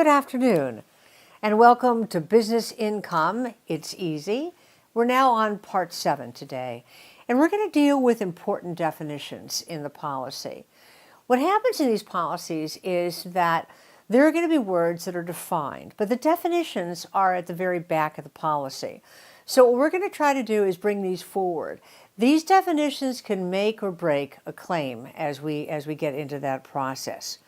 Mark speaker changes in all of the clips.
Speaker 1: Good afternoon, and welcome to Business Income. It's easy. We're now on part 7 today, and we're going to deal with important definitions in the policy. What happens in these policies is that there are going to be words that are defined, but the definitions are at the very back of the policy. So what we're going to try to do is bring these forward. These definitions can make or break a claim as we get into that process.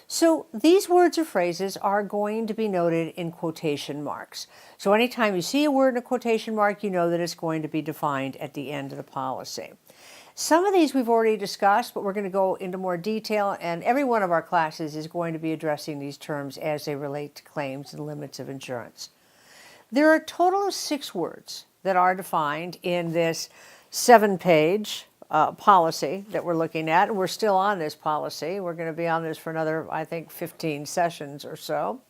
Speaker 1: So these words or phrases are going to be noted in quotation marks. So anytime you see a word in a quotation mark, you know that it's going to be defined at the end of the policy. Some of these we've already discussed, but we're going to go into more detail, and every one of our classes is going to be addressing these terms as they relate to claims and limits of insurance. There are a total of 6 words that are defined in this 7-page policy that we're looking at, and we're still on this policy. We're going to be on this for another, I think, 15 sessions or so.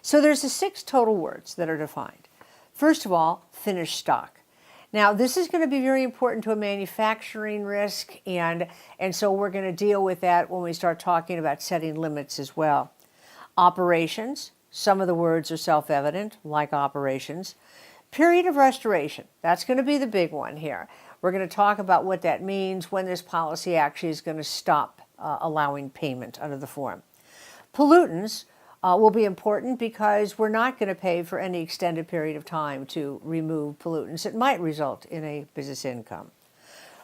Speaker 1: So there's the 6 total words that are defined. First of all, finished stock. Now, this is going to be very important to a manufacturing risk, and so we're going to deal with that when we start talking about setting limits as well. Operations. Some of the words are self-evident, like operations. Period of restoration. That's going to be the big one here. We're going to talk about what that means, when this policy actually is going to stop allowing payment under the form. Pollutants will be important because we're not going to pay for any extended period of time to remove pollutants. It might result in a business income.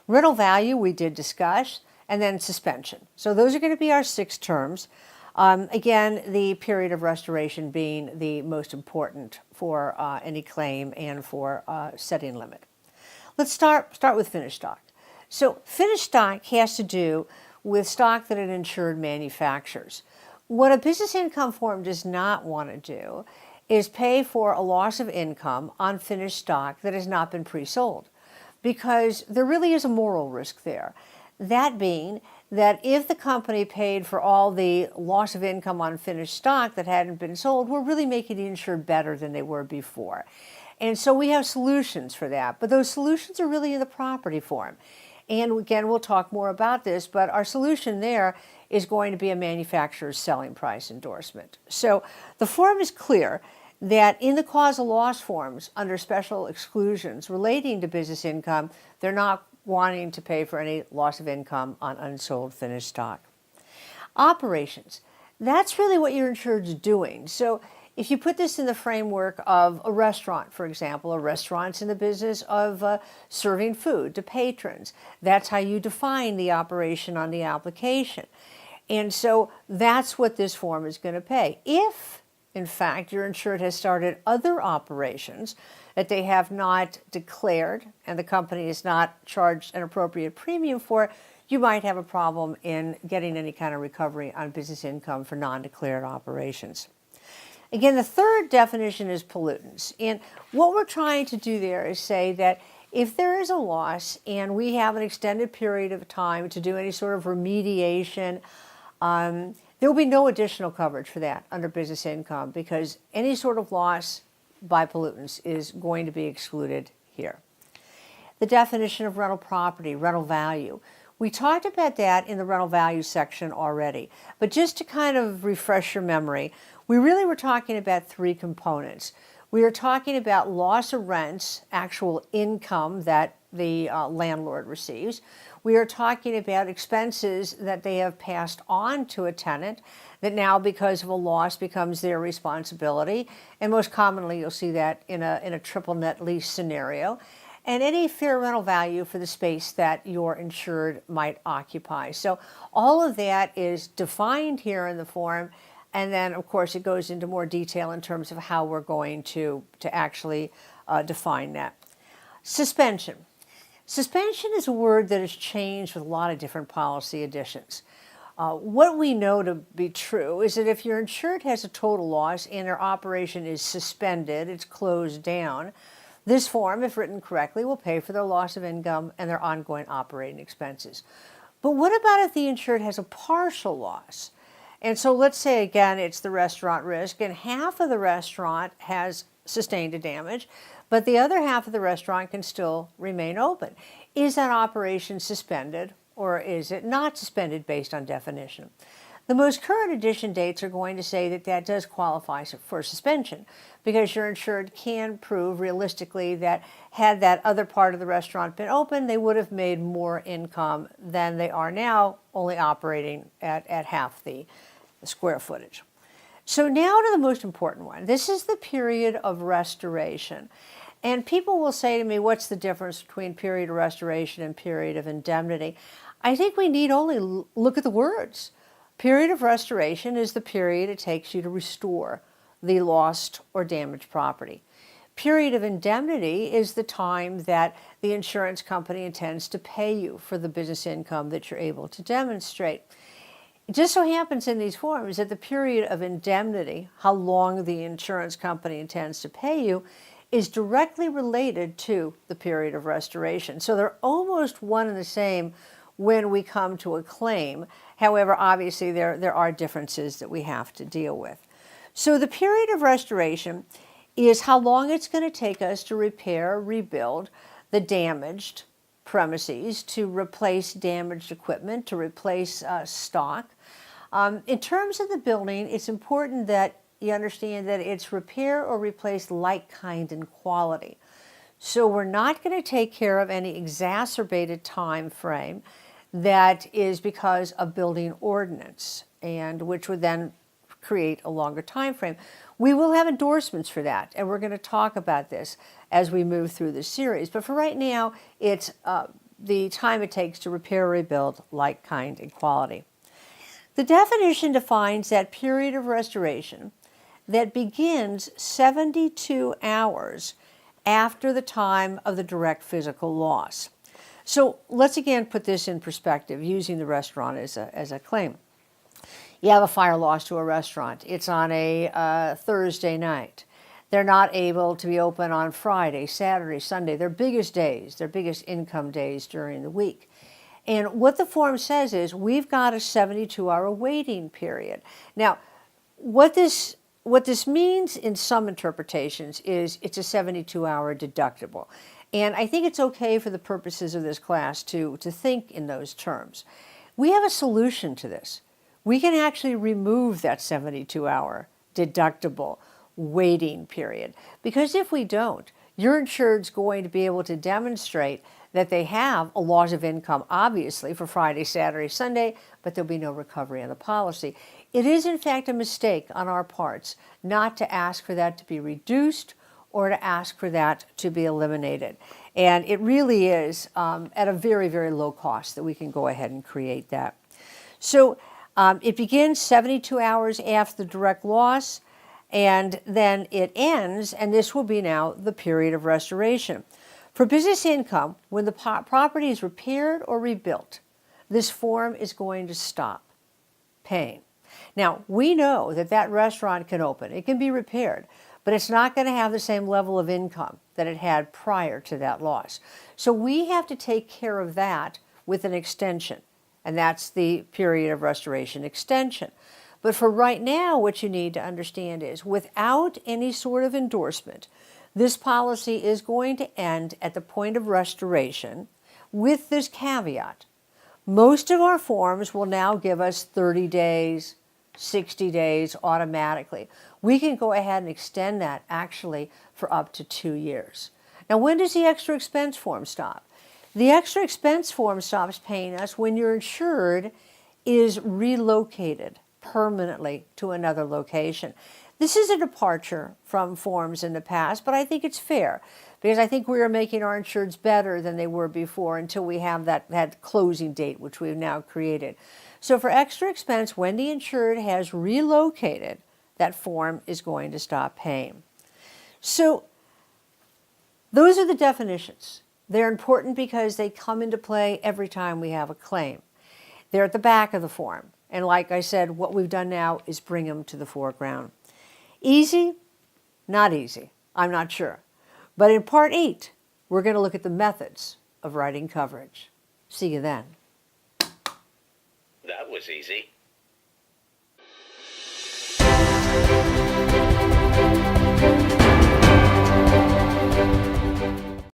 Speaker 1: Rental value we did discuss, and then suspension. So those are going to be our 6 terms. Again, the period of restoration being the most important for any claim and for setting limit. Let's start with finished stock. So finished stock has to do with stock that an insured manufactures. What a business income form does not want to do is pay for a loss of income on finished stock that has not been pre-sold, because there really is a moral risk there. That being that if the company paid for all the loss of income on finished stock that hadn't been sold, we're really making the insured better than they were before. And so we have solutions for that, but those solutions are really in the property form. And again, we'll talk more about this, but our solution there is going to be a manufacturer's selling price endorsement. So the form is clear that in the causal loss forms under special exclusions relating to business income, they're not wanting to pay for any loss of income on unsold finished stock. Operations, that's really what your insured's doing. So if you put this in the framework of a restaurant, for example, a restaurant's in the business of serving food to patrons. That's how you define the operation on the application. And so that's what this form is going to pay. If, in fact, your insured has started other operations that they have not declared and the company has not charged an appropriate premium for, you might have a problem in getting any kind of recovery on business income for non-declared operations. Again, the third definition is pollutants. And what we're trying to do there is say that if there is a loss and we have an extended period of time to do any sort of remediation, there will be no additional coverage for that under business income, because any sort of loss by pollutants is going to be excluded here. The definition of rental property, rental value. We talked about that in the rental value section already, but just to kind of refresh your memory, we really were talking about 3 components. We are talking about loss of rents, actual income that the landlord receives. We are talking about expenses that they have passed on to a tenant that now, because of a loss, becomes their responsibility. And most commonly, you'll see that in a triple net lease scenario. And any fair rental value for the space that your insured might occupy. So all of that is defined here in the form. And then, of course, it goes into more detail in terms of how we're going to actually define that. Suspension. Suspension is a word that has changed with a lot of different policy additions. What we know to be true is that if your insured has a total loss and their operation is suspended, it's closed down, this form, if written correctly, will pay for their loss of income and their ongoing operating expenses. But what about if the insured has a partial loss? And so let's say, again, it's the restaurant risk, and half of the restaurant has sustained a damage, but the other half of the restaurant can still remain open. Is that operation suspended, or is it not suspended based on definition? The most current edition dates are going to say that that does qualify for suspension because your insured can prove realistically that had that other part of the restaurant been open, they would have made more income than they are now, only operating at half the square footage. So now to the most important one. This is the period of restoration. And people will say to me, what's the difference between period of restoration and period of indemnity? I think we need only look at the words. Period of restoration is the period it takes you to restore the lost or damaged property. Period of indemnity is the time that the insurance company intends to pay you for the business income that you're able to demonstrate. It just so happens in these forms that the period of indemnity, how long the insurance company intends to pay you, is directly related to the period of restoration. So they're almost one and the same when we come to a claim. However, obviously there are differences that we have to deal with. So the period of restoration is how long it's going to take us to repair, rebuild the damaged premises, to replace damaged equipment, to replace stock. In terms of the building, it's important that you understand that it's repair or replace like, kind, and quality. So we're not going to take care of any exacerbated time frame that is because of building ordinance, and which would then create a longer time frame. We will have endorsements for that, and we're going to talk about this as we move through the series. But for right now, it's the time it takes to repair or rebuild like, kind, and quality. The definition defines that period of restoration that begins 72 hours after the time of the direct physical loss. So let's again put this in perspective using the restaurant as a claim. You have a fire loss to a restaurant. It's on a Thursday night. They're not able to be open on Friday, Saturday, Sunday, their biggest days, their biggest income days during the week. And what the form says is we've got a 72-hour waiting period. Now, what this means in some interpretations is it's a 72-hour deductible. And I think it's okay for the purposes of this class to think in those terms. We have a solution to this. We can actually remove that 72-hour deductible waiting period. Because if we don't, your insured's going to be able to demonstrate that they have a loss of income, obviously, for Friday, Saturday, Sunday, but there'll be no recovery on the policy. It is, in fact, a mistake on our parts not to ask for that to be reduced or to ask for that to be eliminated. And it really is at a very, very low cost that we can go ahead and create that. So it begins 72 hours after the direct loss, and then it ends, and this will be now the period of restoration. For business income, when the property is repaired or rebuilt, this form is going to stop paying. Now, we know that that restaurant can open. It can be repaired, but it's not going to have the same level of income that it had prior to that loss. So we have to take care of that with an extension, and that's the period of restoration extension. But for right now, what you need to understand is without any sort of endorsement, this policy is going to end at the point of restoration with this caveat. Most of our forms will now give us 30 days, 60 days automatically. We can go ahead and extend that actually for up to 2 years. Now, when does the extra expense form stop? The extra expense form stops paying us when your insured is relocated permanently to another location. This is a departure from forms in the past, but I think it's fair because I think we are making our insureds better than they were before until we have that closing date, which we've now created. So for extra expense, when the insured has relocated, that form is going to stop paying. So those are the definitions. They're important because they come into play every time we have a claim. They're at the back of the form. And like I said, what we've done now is bring them to the foreground. Easy? Not easy. I'm not sure. But in Part 8, we're going to look at the methods of writing coverage. See you then.
Speaker 2: That was easy.